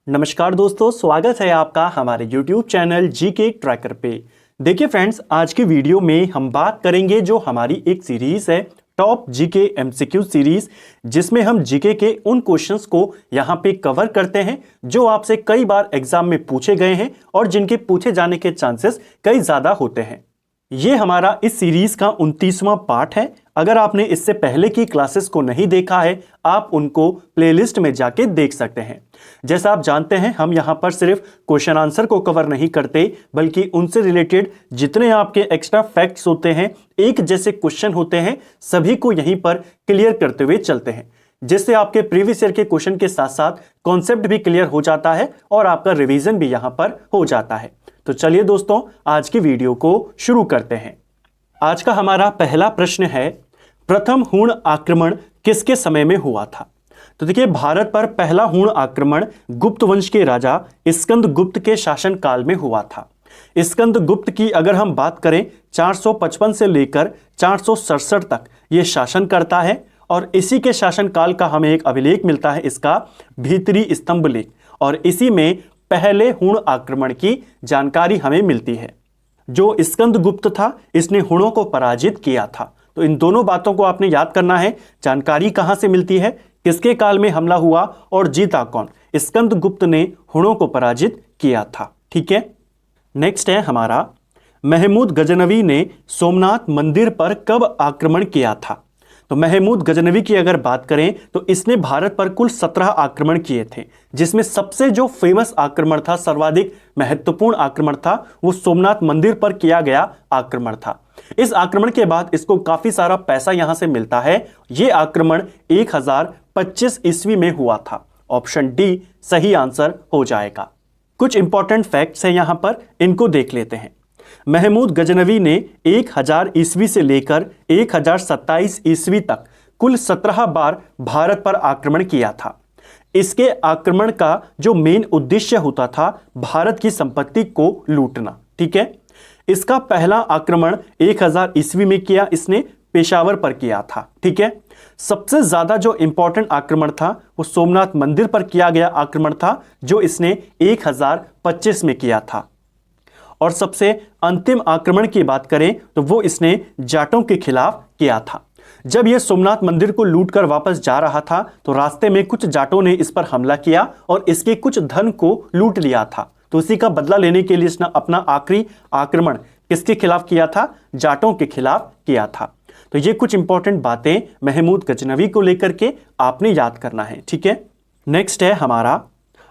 नमस्कार दोस्तों, स्वागत है आपका हमारे YouTube चैनल जीके ट्रैकर पे। देखिए फ्रेंड्स, आज की वीडियो में हम बात करेंगे जो हमारी एक सीरीज है टॉप जीके एमसीक्यू सीरीज, जिसमें हम जीके के उन क्वेश्चंस को यहाँ पे कवर करते हैं जो आपसे कई बार एग्जाम में पूछे गए हैं और जिनके पूछे जाने के चांसेस कई ज्यादा होते हैं। ये हमारा इस सीरीज का 29वां पार्ट है। अगर आपने इससे पहले की क्लासेस को नहीं देखा है, आप उनको प्लेलिस्ट में जाके देख सकते हैं। जैसा आप जानते हैं, हम यहाँ पर सिर्फ क्वेश्चन आंसर को कवर नहीं करते, बल्कि उनसे रिलेटेड जितने आपके एक्स्ट्रा फैक्ट्स होते हैं, एक जैसे क्वेश्चन होते हैं, सभी को यहीं पर क्लियर करते हुए चलते हैं, जिससे आपके प्रीवियस ईयर के क्वेश्चन के साथ साथ कॉन्सेप्ट भी क्लियर हो जाता है और आपका रिवीजन भी यहाँ पर हो जाता है। तो चलिए दोस्तों, आज की वीडियो को शुरू करते हैं। आज का हमारा पहला प्रश्न है, प्रथम हूण आक्रमण किसके समय में हुआ था? तो देखिए, भारत पर पहला हूण आक्रमण गुप्त वंश के राजा स्कंद गुप्त के शासन काल में हुआ था। स्कंद गुप्त की अगर हम बात करें, 455 से लेकर 467 तक ये शासन करता है और इसी के शासन काल का हमें एक अभिलेख मिलता है, इसका भीतरी स्तंभ लेख, और इसी में पहले हूण आक्रमण की जानकारी हमें मिलती है। जो स्कंद गुप्त था, इसने हुणों को पराजित किया था। तो इन दोनों बातों को आपने याद करना है। जानकारी कहां से मिलती है, किसके काल में हमला हुआ और जीता कौन? स्कंद गुप्त ने हुणों को पराजित किया था। ठीक है, नेक्स्ट है हमारा, महमूद गजनवी ने सोमनाथ मंदिर पर कब आक्रमण किया था? तो महमूद गजनवी की अगर बात करें तो इसने भारत पर कुल 17 आक्रमण किए थे, जिसमें सबसे जो फेमस आक्रमण था, सर्वाधिक महत्वपूर्ण आक्रमण था, वो सोमनाथ मंदिर पर किया गया आक्रमण था। इस आक्रमण के बाद इसको काफी सारा पैसा यहां से मिलता है। यह आक्रमण 1025 ईस्वी में हुआ था। ऑप्शन डी सही आंसर हो जाएगा। कुछ इंपॉर्टेंट फैक्ट्स हैं यहां पर, इनको देख लेते हैं। महमूद गजनवी ने 1000 ईस्वी से लेकर 1027 ईस्वी तक कुल 17 बार भारत पर आक्रमण किया था। इसके आक्रमण का जो मेन उद्देश्य होता था, भारत की संपत्ति को लूटना। ठीक है, इसका पहला आक्रमण 1000 ईस्वी में किया, इसने पेशावर पर किया था। ठीक है, सबसे ज्यादा जो इंपॉर्टेंट आक्रमण था वो सोमनाथ मंदिर पर किया गया आक्रमण था, जो इसने 1025 में किया था। और सबसे अंतिम आक्रमण की बात करें तो वो इसने जाटों के खिलाफ किया था। जब यह सोमनाथ मंदिर को लूटकर वापस जा रहा था तो रास्ते में कुछ जाटों ने इस पर हमला किया और इसके कुछ धन को लूट लिया था। तो उसी का बदला लेने के लिए इसने अपना आखिरी आक्रमण किसके खिलाफ किया था? जाटों के खिलाफ किया था। तो ये कुछ इंपॉर्टेंट बातें महमूद गजनवी को लेकर के आपने याद करना है। ठीक है, नेक्स्ट है हमारा,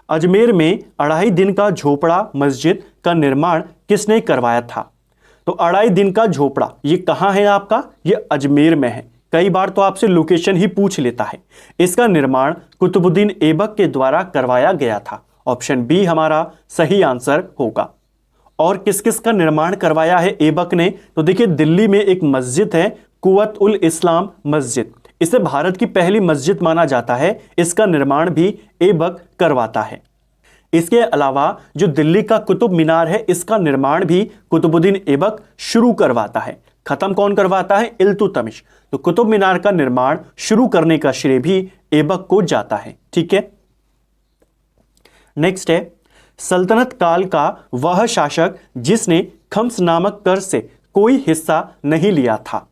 अजमेर में 2.5 दिन का झोपड़ा मस्जिद का निर्माण किसने करवाया था? तो 2.5 दिन का झोपड़ा ये कहां है आपका? ये अजमेर में है। कई बार तो आपसे लोकेशन ही पूछ लेता है। इसका निर्माण कुतुबुद्दीन ऐबक के द्वारा करवाया गया था। ऑप्शन बी हमारा सही आंसर होगा। और किस किस का निर्माण करवाया है ऐबक ने? तो देखिए, दिल्ली में एक मस्जिद है, कुव्वत उल इस्लाम मस्जिद। इसे भारत की पहली मस्जिद माना जाता है। इसका निर्माण भी ऐबक करवाता है। इसके अलावा जो दिल्ली का कुतुब मीनार है, इसका निर्माण भी कुतुबुद्दीन ऐबक शुरू करवाता है। खत्म कौन करवाता है? इल्तुतमिश। तो कुतुब मीनार का निर्माण शुरू करने का श्रेय भी ऐबक को जाता है। ठीक है, नेक्स्ट है, सल्तनत काल का वह शासक जिसने खम्स नामक कर से कोई हिस्सा नहीं लिया था।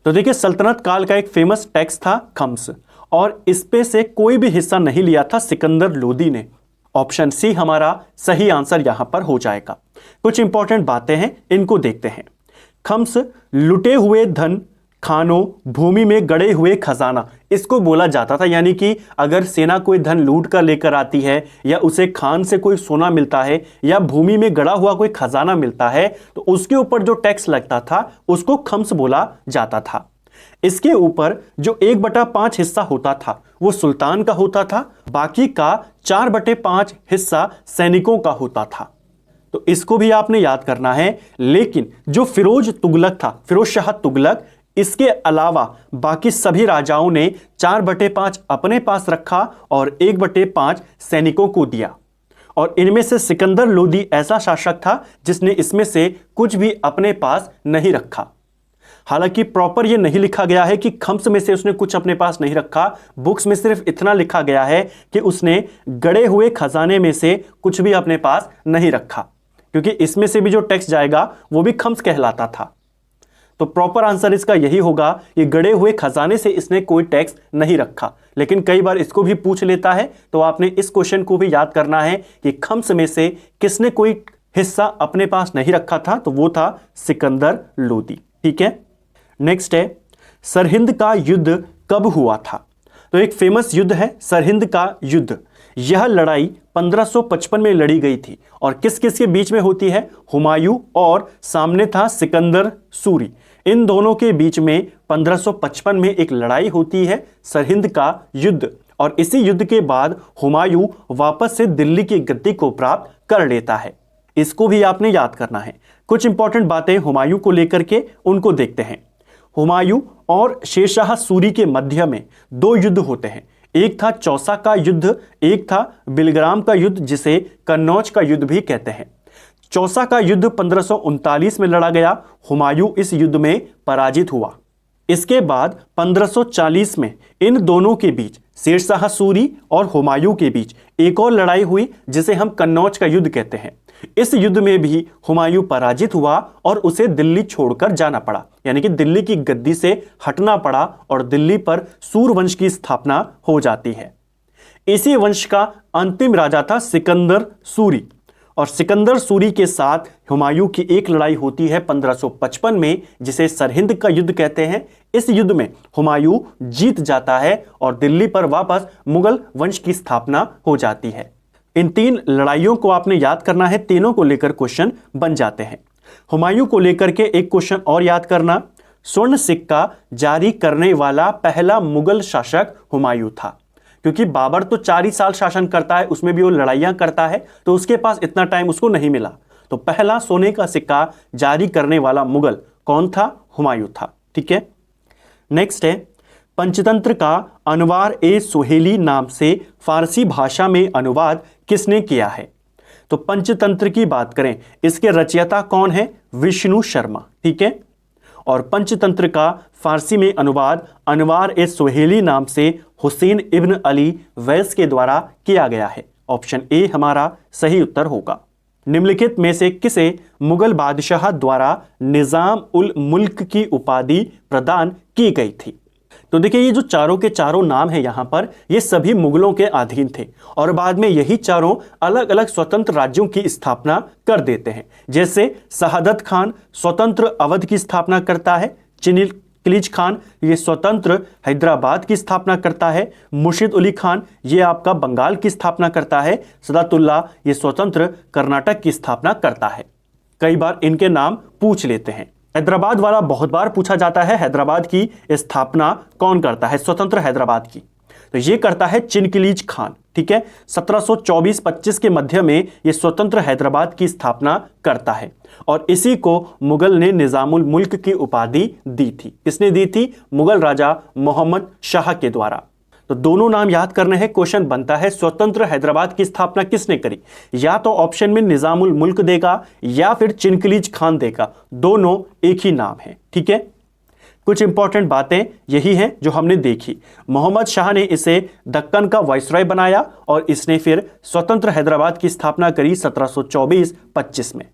तो देखिए, सल्तनत काल का एक फेमस टैक्स था खम्स, और इस पे से कोई भी हिस्सा नहीं लिया था सिकंदर लोदी ने। ऑप्शन सी हमारा सही आंसर यहां पर हो जाएगा। कुछ इंपॉर्टेंट बातें हैं, इनको देखते हैं। खम्स लुटे हुए धन, खानों, भूमि में गड़े हुए खजाना, इसको बोला जाता था। यानी कि अगर सेना कोई धन लूट कर लेकर आती है, या उसे खान से कोई सोना मिलता है, या भूमि में गड़ा हुआ कोई खजाना मिलता है, तो उसके ऊपर जो टैक्स लगता था उसको खम्स बोला जाता था। इसके ऊपर जो 1/5 हिस्सा होता था वो सुल्तान का होता था, बाकी का 4/5 हिस्सा सैनिकों का होता था। तो इसको भी आपने याद करना है। लेकिन जो फिरोज तुगलक था, फिरोज शाह तुगलक, इसके अलावा बाकी सभी राजाओं ने 4/5 अपने पास रखा और 1/5 सैनिकों को दिया। और इनमें से सिकंदर लोदी ऐसा शासक था जिसने इसमें से कुछ भी अपने पास नहीं रखा। हालांकि प्रॉपर ये नहीं लिखा गया है कि खम्स में से उसने कुछ अपने पास नहीं रखा। बुक्स में सिर्फ इतना लिखा गया है कि उसने गड़े हुए खजाने में से कुछ भी अपने पास नहीं रखा, क्योंकि इसमें से भी जो टेक्स्ट जाएगा वो भी खम्स कहलाता था। तो प्रॉपर आंसर इसका यही होगा कि गड़े हुए खजाने से इसने कोई टेक्स्ट नहीं रखा। लेकिन कई बार इसको भी पूछ लेता है, तो आपने इस क्वेश्चन को भी याद करना है कि खम्स में से किसने कोई हिस्सा अपने पास नहीं रखा था, तो वो था सिकंदर लोदी। ठीक है, नेक्स्ट है सरहिंद का युद्ध कब हुआ था। तो एक फेमस युद्ध है सरहिंद का युद्ध। यह लड़ाई 1555 में लड़ी गई थी और किस किस के बीच में होती है, हुमायूं और सामने था सिकंदर सूरी। इन दोनों के बीच में 1555 में एक लड़ाई होती है सरहिंद का युद्ध, और इसी युद्ध के बाद हुमायूं वापस से दिल्ली की गद्दी को प्राप्त कर लेता है। इसको भी आपने याद करना है। कुछ इंपॉर्टेंट बातें हुमायूं को लेकर के उनको देखते हैं। हुमायूं और शेरशाह सूरी के मध्य में दो युद्ध होते हैं। एक था चौसा का युद्ध, एक था बिलग्राम का युद्ध, जिसे कन्नौज का युद्ध भी कहते हैं। चौसा का युद्ध 1539 में लड़ा गया। हुमायूं इस युद्ध में पराजित हुआ। इसके बाद 1540 में इन दोनों के बीच, शेरशाह सूरी और हुमायूं के बीच एक और लड़ाई हुई जिसे हम कन्नौज का युद्ध कहते हैं। इस युद्ध में भी हुमायूं पराजित हुआ और उसे दिल्ली छोड़कर जाना पड़ा, यानी कि दिल्ली की गद्दी से हटना पड़ा और दिल्ली पर सूरवंश की स्थापना हो जाती है। इसी वंश का अंतिम राजा था सिकंदर सूरी, और सिकंदर सूरी के साथ हुमायूं की एक लड़ाई होती है 1555 में, जिसे सरहिंद का युद्ध कहते हैं। इस युद्ध में हुमायूं जीत जाता है और दिल्ली पर वापस मुगल वंश की स्थापना हो जाती है। इन तीन लड़ाइयों को आपने याद करना है, तीनों को लेकर क्वेश्चन बन जाते हैं। हुमायूं को लेकर के एक क्वेश्चन और याद करना, स्वर्ण सिक्का जारी करने वाला पहला मुगल शासक हुमायूं था। क्योंकि बाबर तो 4 ही साल शासन करता है, उसमें भी वो लड़ाइयां करता है, तो उसके पास इतना टाइम उसको नहीं मिला। तो पहला सोने का सिक्का जारी करने वाला मुगल कौन था, हुमायूं था। ठीक है, नेक्स्ट है पंचतंत्र का अनवार ए सुहेली नाम से फारसी भाषा में अनुवाद किसने किया है। तो पंचतंत्र की बात करें, इसके रचयिता कौन है, विष्णु शर्मा। ठीक है, और पंचतंत्र का फारसी में अनुवाद अनवार ए सुहेली नाम से हुसैन इब्न अली वैस के द्वारा किया गया है। ऑप्शन ए हमारा सही उत्तर होगा। निम्नलिखित में से किसे मुगल बादशाह द्वारा निजाम उल मुल्क की उपाधि प्रदान की गई थी। तो देखिए, ये जो चारों के चारों नाम है यहाँ पर, ये सभी मुगलों के अधीन थे और बाद में यही चारों अलग अलग स्वतंत्र राज्यों की स्थापना कर देते हैं। जैसे शहादत खान स्वतंत्र अवध की स्थापना करता है, चिनकिलीज खान ये स्वतंत्र हैदराबाद की स्थापना करता है, मुर्शिद अली खान ये आपका बंगाल की स्थापना करता है, सदातुल्ला ये स्वतंत्र कर्नाटक की स्थापना करता है। कई बार इनके नाम पूछ लेते हैं। हैदराबाद वाला बहुत बार पूछा जाता है, हैदराबाद की स्थापना कौन करता है, स्वतंत्र हैदराबाद की, तो ये करता है चिनकिलीज खान। ठीक है, 1724-25 के मध्य में ये स्वतंत्र हैदराबाद की स्थापना करता है और इसी को मुगल ने निजामुल मुल्क की उपाधि दी थी। किसने दी थी, मुगल राजा मोहम्मद शाह के द्वारा। तो दोनों नाम याद करने हैं। क्वेश्चन बनता है स्वतंत्र हैदराबाद की स्थापना किसने करी, या तो ऑप्शन में निजामुल मुल्क देगा या फिर चिनकिलीज खान देगा, दोनों एक ही नाम है। ठीक है, कुछ इंपॉर्टेंट बातें यही हैं जो हमने देखी। मोहम्मद शाह ने इसे दक्कन का वाइसरॉय बनाया और इसने फिर स्वतंत्र हैदराबाद की स्थापना करी 1724-25 में।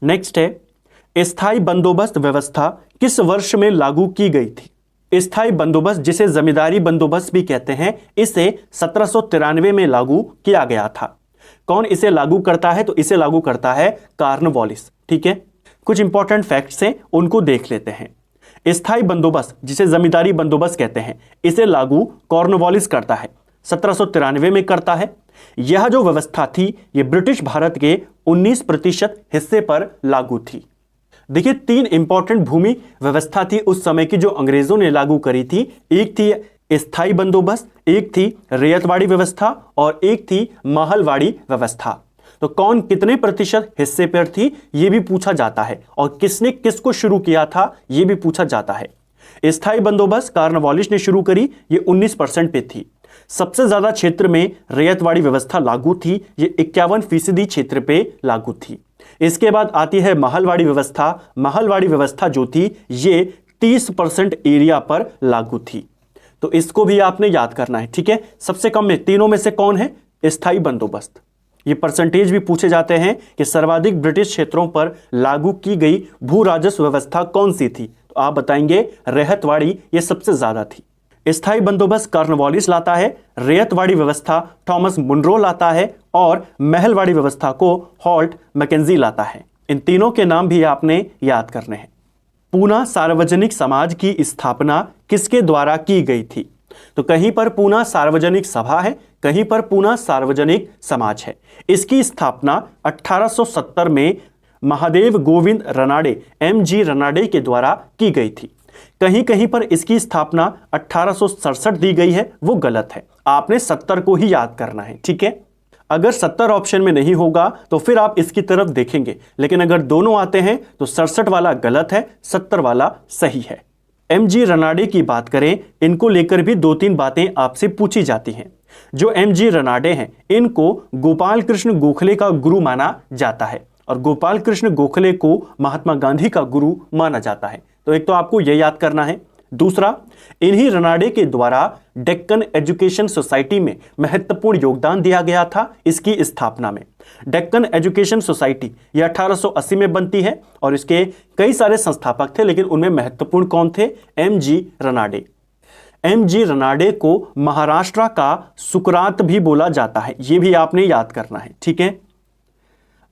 नेक्स्ट है स्थायी बंदोबस्त व्यवस्था किस वर्ष में लागू की गई थी। स्थायी बंदोबस्त, जिसे जमींदारी बंदोबस्त भी कहते हैं, इसे 1793 में लागू किया गया था। कौन इसे लागू करता है, तो इसे लागू करता है कॉर्नवालिस। ठीक है, कुछ इंपॉर्टेंट फैक्ट्स हैं, उनको देख लेते हैं। स्थायी बंदोबस्त, जिसे जमींदारी बंदोबस्त कहते हैं, इसे लागू कॉर्नवालिस करता है, 1793 में करता है। यह जो व्यवस्था थी ये ब्रिटिश भारत के 19% हिस्से पर लागू थी। देखिए, 3 इंपॉर्टेंट भूमि व्यवस्था थी उस समय की जो अंग्रेजों ने लागू करी थी। एक थी स्थायी बंदोबस्त, एक थी रैयतवाड़ी व्यवस्था और एक थी महलवाड़ी व्यवस्था। तो कौन कितने प्रतिशत हिस्से पर थी यह भी पूछा जाता है और किसने किसको शुरू किया था यह भी पूछा जाता है। स्थायी बंदोबस्त कॉर्नवालिस ने शुरू करी, ये 19% पे थी। सबसे ज्यादा क्षेत्र में रैयतवाड़ी व्यवस्था लागू थी, ये 51% क्षेत्र पे लागू थी। इसके बाद आती है महलवाड़ी व्यवस्था। महलवाड़ी व्यवस्था जो थी ये 30% एरिया पर लागू थी। तो इसको भी आपने याद करना है, ठीक है। सबसे कम में तीनों में से कौन है? स्थायी बंदोबस्त। ये परसेंटेज भी पूछे जाते हैं कि सर्वाधिक ब्रिटिश क्षेत्रों पर लागू की गई भू राजस्व व्यवस्था कौन सी थी, तो आप बताएंगे रैयतवाड़ी ये सबसे ज्यादा थी। स्थायी बंदोबस्त कॉर्नवालिस लाता है, रैयतवाड़ी व्यवस्था थॉमस मुनरो लाता है और महलवाड़ी व्यवस्था को हॉल्ट मैकेंजी लाता है। इन तीनों के नाम भी आपने याद करने हैं। पूना सार्वजनिक समाज की स्थापना किसके द्वारा की गई थी? तो कहीं पर पूना सार्वजनिक सभा है, कहीं पर पूना सार्वजनिक समाज है। इसकी स्थापना 1870 में महादेव गोविंद रनाडे MG रनाडे के द्वारा की गई थी। कहीं कहीं पर इसकी स्थापना 1867 दी गई है, वो गलत है। आपने 70 को ही याद करना है, ठीक है। अगर 70 ऑप्शन में नहीं होगा तो फिर आप इसकी तरफ देखेंगे, लेकिन अगर दोनों आते हैं तो 67 वाला गलत है, 70 वाला सही है। MG रनाडे की बात करें, इनको लेकर भी 2-3 बातें आपसे पूछी जाती हैं। जो MG रनाडे हैं, इनको गोपाल कृष्ण गोखले का गुरु माना जाता है और गोपाल कृष्ण गोखले को महात्मा गांधी का गुरु माना जाता है। तो एक तो आपको यह याद करना है। दूसरा, इन्हीं रनाडे के द्वारा डेक्कन एजुकेशन सोसाइटी में महत्वपूर्ण योगदान दिया गया था इसकी स्थापना में। डेक्कन एजुकेशन सोसाइटी यह 1880 में बनती है और इसके कई सारे संस्थापक थे, लेकिन उनमें महत्वपूर्ण कौन थे? MG रनाडे। MG रनाडे को महाराष्ट्र का सुकरात भी बोला जाता है, यह भी आपने याद करना है, ठीक है।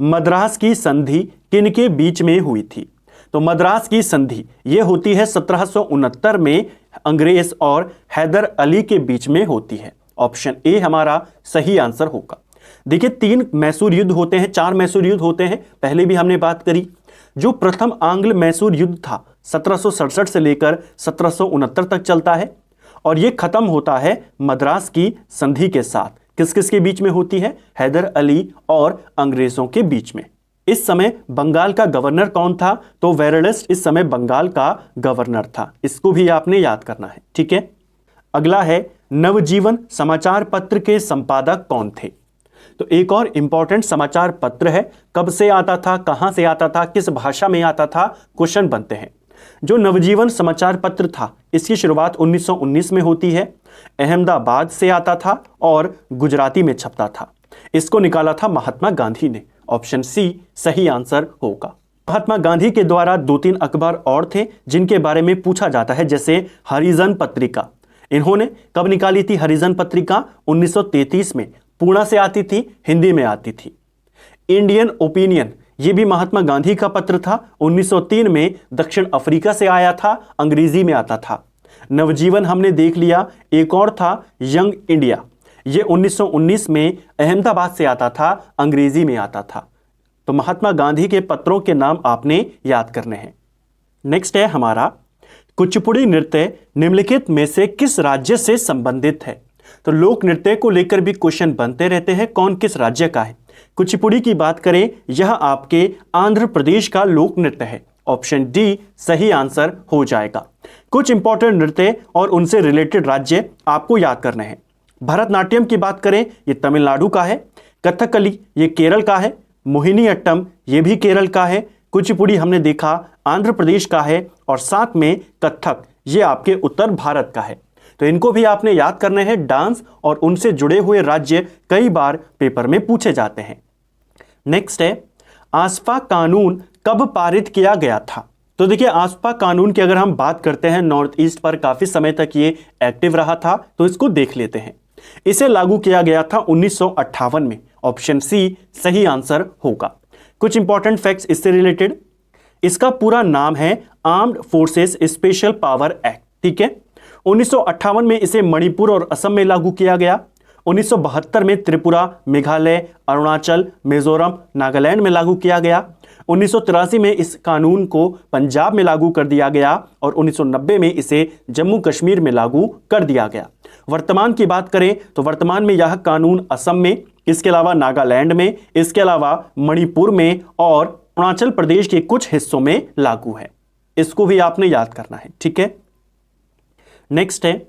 मद्रास की संधि किनके बीच में हुई थी? तो मद्रास की संधि यह होती है 1769 में अंग्रेज और हैदर अली के बीच में होती है। ऑप्शन ए हमारा सही आंसर होगा। देखिए 3 मैसूर युद्ध होते हैं, 4 मैसूर युद्ध होते हैं, पहले भी हमने बात करी। जो प्रथम आंग्ल मैसूर युद्ध था 1767 से लेकर 1769 तक चलता है और यह खत्म होता है मद्रास की संधि के साथ। किस किस के बीच में होती है? हैदर अली और अंग्रेजों के बीच में। इस समय बंगाल का गवर्नर कौन था? तो वेरेलस्ट इस समय बंगाल का गवर्नर था। इसको भी आपने याद करना है, ठीक है। अगला है नवजीवन समाचार पत्र के संपादक कौन थे? तो एक और इंपॉर्टेंट समाचार पत्र है। कब से आता था, कहां से आता था, किस भाषा में आता था, क्वेश्चन बनते हैं। जो नवजीवन समाचार पत्र था इसकी शुरुआत 1919 में होती है। अहमदाबाद से आता था और गुजराती में छपता था। इसको निकाला था महात्मा गांधी ने। ऑप्शन सी सही आंसर होगा। महात्मा गांधी के द्वारा 2-3 अखबार और थे जिनके बारे में पूछा जाता है, जैसे हरिजन पत्रिका। इन्होंने कब निकाली थी हरिजन पत्रिका? 1933 में। पूना से आती थी, हिंदी में आती थी। इंडियन ओपिनियन ये भी महात्मा गांधी का पत्र था। 1903 में दक्षिण अफ्रीका से आया था, अंग्रेजी में आता था। नवजीवन हमने देख लिया। एक और था यंग इंडिया, ये 1919 में अहमदाबाद से आता था, अंग्रेजी में आता था। तो महात्मा गांधी के पत्रों के नाम आपने याद करने हैं। नेक्स्ट है हमारा कुचिपुड़ी नृत्य निम्नलिखित में से किस राज्य से संबंधित है? तो लोक नृत्य को लेकर भी क्वेश्चन बनते रहते हैं, कौन किस राज्य का है। कुचिपुड़ी की बात करें, यह आपके आंध्र प्रदेश का लोक नृत्य है। ऑप्शन डी सही आंसर हो जाएगा। कुछ इंपॉर्टेंट नृत्य और उनसे रिलेटेड राज्य आपको याद करने हैं। भरतनाट्यम की बात करें, यह तमिलनाडु का है। कथकली ये केरल का है। मोहिनीअट्टम ये भी केरल का है। कुचिपुड़ी हमने देखा आंध्र प्रदेश का है और साथ में कथक ये आपके उत्तर भारत का है। तो इनको भी आपने याद करने हैं। डांस और उनसे जुड़े हुए राज्य कई बार पेपर में पूछे जाते हैं। नेक्स्ट है आसपा कानून कब पारित किया गया था? तो देखिए आसपा कानून की अगर हम बात करते हैं, नॉर्थ ईस्ट पर काफी समय तक ये एक्टिव रहा था, तो इसको देख लेते हैं। इसे लागू किया गया था 1958 में। ऑप्शन सी सही आंसर होगा। कुछ इंपॉर्टेंट फैक्ट्स इससे रिलेटेड। इसका पूरा नाम है armed forces special power act, ठीक है। 1958 में इसे मणिपुर और असम में लागू किया गया। 1972 में त्रिपुरा, मेघालय, अरुणाचल, मिजोरम, नागालैंड में लागू किया गया। 1983 में इस कानून को पंजाब में लागू कर दिया गया और 1990 में इसे जम्मू कश्मीर में लागू कर दिया गया। वर्तमान की बात करें तो वर्तमान में यह कानून असम में, इसके अलावा नागालैंड में, इसके अलावा मणिपुर में और अरुणाचल प्रदेश के कुछ हिस्सों में लागू है। इसको भी आपने याद करना है, ठीक है। नेक्स्ट है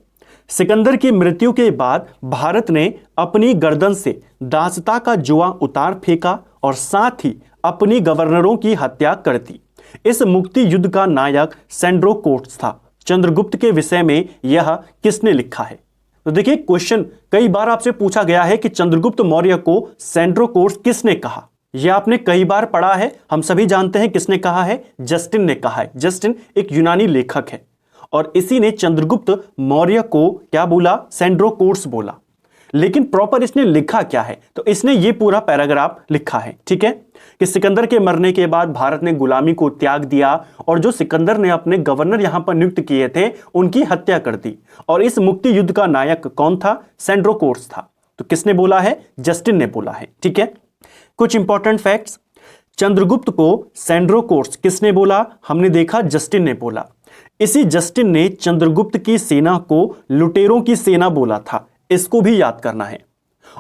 सिकंदर की मृत्यु के बाद भारत ने अपनी गर्दन से दासता का जुआ उतार फेंका और साथ ही अपनी गवर्नरों की हत्या कर दी। इस मुक्ति युद्ध का नायक सेंड्रोकोट्स था। चंद्रगुप्त के विषय में यह किसने लिखा है? तो देखिए, क्वेश्चन कई बार आपसे पूछा गया है कि चंद्रगुप्त मौर्य को सेंड्रोकोट्स किसने कहा। यह आपने कई बार पढ़ा है, हम सभी जानते हैं किसने कहा है, जस्टिन ने कहा है। जस्टिन एक यूनानी लेखक है और इसी ने चंद्रगुप्त मौर्य को क्या बोला, सेंड्रोकोट्स बोला। लेकिन प्रॉपर इसने लिखा क्या है? तो इसने ये पूरा पैराग्राफ लिखा है, ठीक है, कि सिकंदर के मरने के बाद भारत ने गुलामी को त्याग दिया और जो सिकंदर ने अपने गवर्नर यहां पर नियुक्त किए थे उनकी हत्या कर दी। और इस मुक्ति युद्ध का नायक कौन था? सेंड्रोकोट्स था। तो किसने बोला है? जस्टिन ने बोला है, ठीक है। कुछ इंपॉर्टेंट फैक्ट्स, चंद्रगुप्त को सेंड्रोकोट्स किसने बोला? हमने देखा जस्टिन ने बोला। इसी जस्टिन ने चंद्रगुप्त की सेना को लुटेरों की सेना बोला था, इसको भी याद करना है।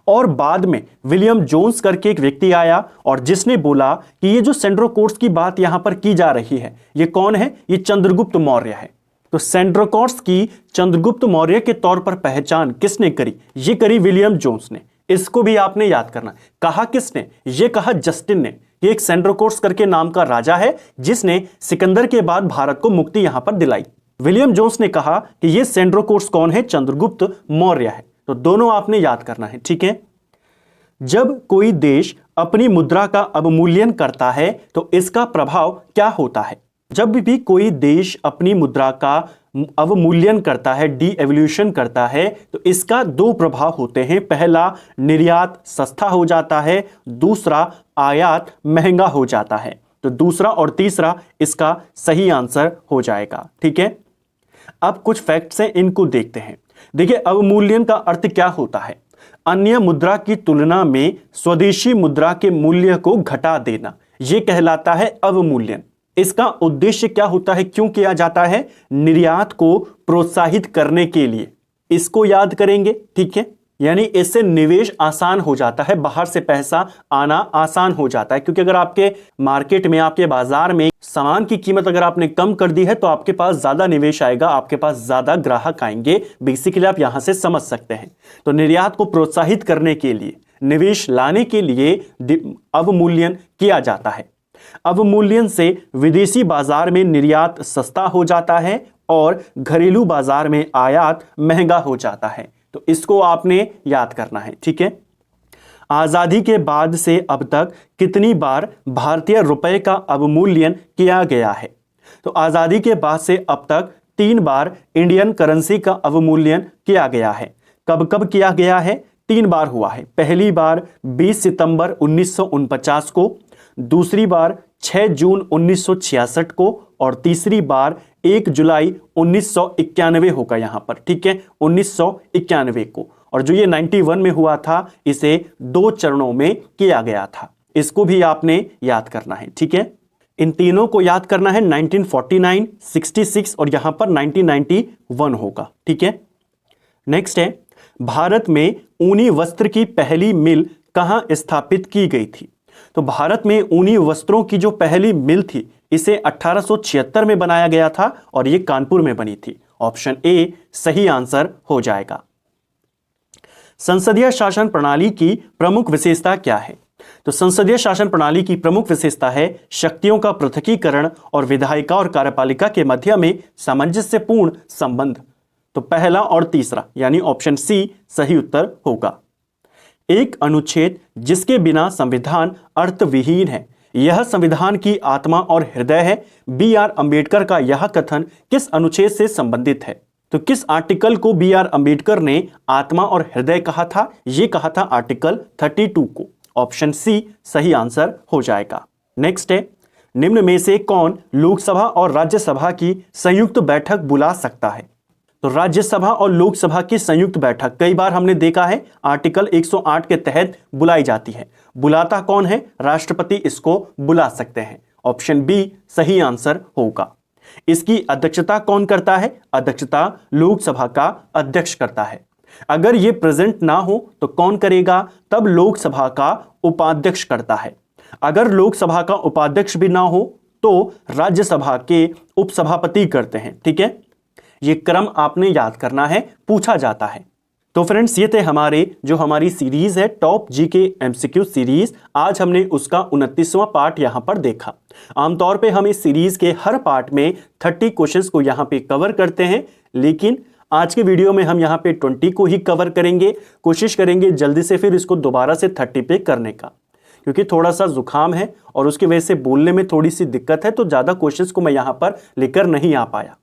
और बाद में विलियम जोन्स करके एक व्यक्ति आया और जिसने बोला कि ये जो सेंड्रोकोट्स की बात यहां पर की जा रही है, ये कौन है? ये चंद्रगुप्त मौर्य है। तो सेंड्रोकोट्स की चंद्रगुप्त मौर्य के तौर पर पहचान किसने करी? ये करी विलियम जोन्स ने। इसको भी आपने याद करना। कहा किसने? ये कहा जस्टिन ने। ये एक सेंड्रोकोट्स करके नाम का राजा है जिसने सिकंदर के बाद भारत को मुक्ति यहां पर दिलाई। विलियम जोन्स ने कहा कि ये सेंड्रोकोट्स कौन है? चंद्रगुप्त मौर्य है। तो दोनों आपने याद करना है, ठीक है। जब कोई देश अपनी मुद्रा का अवमूल्यन करता है तो इसका प्रभाव क्या होता है? जब भी कोई देश अपनी मुद्रा का अवमूल्यन करता है, डी एवल्यूशन करता है, तो इसका दो प्रभाव होते हैं। पहला, निर्यात सस्ता हो जाता है, दूसरा आयात महंगा हो जाता है। तो दूसरा और तीसरा इसका सही आंसर हो जाएगा, ठीक है। अब कुछ फैक्ट्स हैं, इनको देखते हैं। देखिए, अवमूल्यन का अर्थ क्या होता है? अन्य मुद्रा की तुलना में स्वदेशी मुद्रा के मूल्य को घटा देना, यह कहलाता है अवमूल्यन। इसका उद्देश्य क्या होता है, क्यों किया जाता है? निर्यात को प्रोत्साहित करने के लिए। इसको याद करेंगे, ठीक है। यानी इससे निवेश आसान हो जाता है, बाहर से पैसा आना आसान हो जाता है, क्योंकि अगर आपके मार्केट में, आपके बाजार में सामान की कीमत अगर आपने कम कर दी है तो आपके पास ज्यादा निवेश आएगा, आपके पास ज्यादा ग्राहक आएंगे। बेसिकली आप यहां से समझ सकते हैं। तो निर्यात को प्रोत्साहित करने के लिए, निवेश लाने के लिए अवमूल्यन किया जाता है। अवमूल्यन से विदेशी बाजार में निर्यात सस्ता हो जाता है और घरेलू बाजार में आयात महंगा हो जाता है। तो इसको आपने याद करना है, ठीक है। आजादी के बाद से अब तक कितनी बार भारतीय रुपए का अवमूल्यन किया गया है? तो आजादी के बाद से अब तक 3 बार इंडियन करेंसी का अवमूल्यन किया गया है। कब कब किया गया है? 3 बार हुआ है। पहली बार 20 सितंबर 1949 को, दूसरी बार 6 जून 1966 को और तीसरी बार 1 जुलाई 1991 होगा यहां पर, ठीक है, 1991 को। और जो ये 91 में हुआ था, इसे 2 चरणों में किया गया था। इसको भी आपने याद करना है, ठीक है। इन तीनों को याद करना है। 1949, 66 और यहां पर 1991 होगा, ठीक है। नेक्स्ट है, भारत में ऊनी वस्त्र की पहली मिल कहां स्थापित की गई थी? तो भारत में ऊनी वस्त्रों की जो पहली मिल थी, इसे 1876 में बनाया गया था और यह कानपुर में बनी थी। ऑप्शन ए सही आंसर हो जाएगा। संसदीय शासन प्रणाली की प्रमुख विशेषता क्या है? तो संसदीय शासन प्रणाली की प्रमुख विशेषता है शक्तियों का पृथकीकरण और विधायिका और कार्यपालिका के मध्य में सामंजस्यपूर्ण संबंध। तो पहला और तीसरा यानी ऑप्शन सी सही उत्तर होगा। एक अनुच्छेद जिसके बिना संविधान अर्थविहीन है, यह संविधान की आत्मा और हृदय है। बी.आर. अंबेडकर का यह कथन किस अनुच्छेद से संबंधित है? तो किस आर्टिकल को बी.आर. अंबेडकर ने आत्मा और हृदय कहा था? यह कहा था आर्टिकल 32 को। ऑप्शन सी सही आंसर हो जाएगा। नेक्स्ट है, निम्न में से कौन लोकसभा और राज्यसभा की संयुक्त बैठक बुला सकता है? तो राज्यसभा और लोकसभा की संयुक्त बैठक कई बार हमने देखा है आर्टिकल 108 के तहत बुलाई जाती है। बुलाता कौन है? राष्ट्रपति इसको बुला सकते हैं। ऑप्शन बी सही आंसर होगा। इसकी अध्यक्षता कौन करता है? अध्यक्षता लोकसभा का अध्यक्ष करता है। अगर ये प्रेजेंट ना हो तो कौन करेगा? तब लोकसभा का उपाध्यक्ष करता है। अगर लोकसभा का उपाध्यक्ष भी ना हो तो राज्यसभा के उपसभापति करते हैं, ठीक है। ये क्रम आपने याद करना है, पूछा जाता है। तो फ्रेंड्स ये थे हमारी सीरीज है टॉप जीके एमसीक्यू सीरीज। आज हमने उसका 29वां पार्ट यहां पर देखा। आमतौर पे हम इस सीरीज के हर पार्ट में 30 क्वेश्चंस को यहां पे कवर करते हैं, लेकिन आज के वीडियो में हम यहां पे 20 को ही कवर करेंगे। कोशिश करेंगे जल्दी से फिर इसको दोबारा से 30 पे करने का, क्योंकि थोड़ा सा जुकाम है और उसकी वजह से बोलने में थोड़ी सी दिक्कत है, तो ज़्यादा क्वेश्चंस को मैं यहां पर लेकर नहीं आ पाया।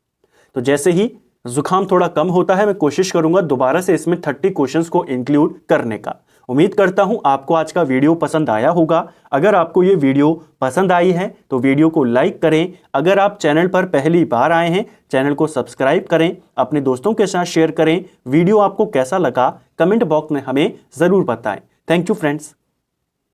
तो जैसे ही जुकाम थोड़ा कम होता है मैं कोशिश करूंगा दोबारा से इसमें 30 क्वेश्चंस को इंक्लूड करने का। उम्मीद करता हूं आपको आज का वीडियो पसंद आया होगा। अगर आपको ये वीडियो पसंद आई है तो वीडियो को लाइक करें। अगर आप चैनल पर पहली बार आए हैं, चैनल को सब्सक्राइब करें, अपने दोस्तों के साथ शेयर करें। वीडियो आपको कैसा लगा कमेंट बॉक्स में हमें ज़रूर बताएं। Thank you friends.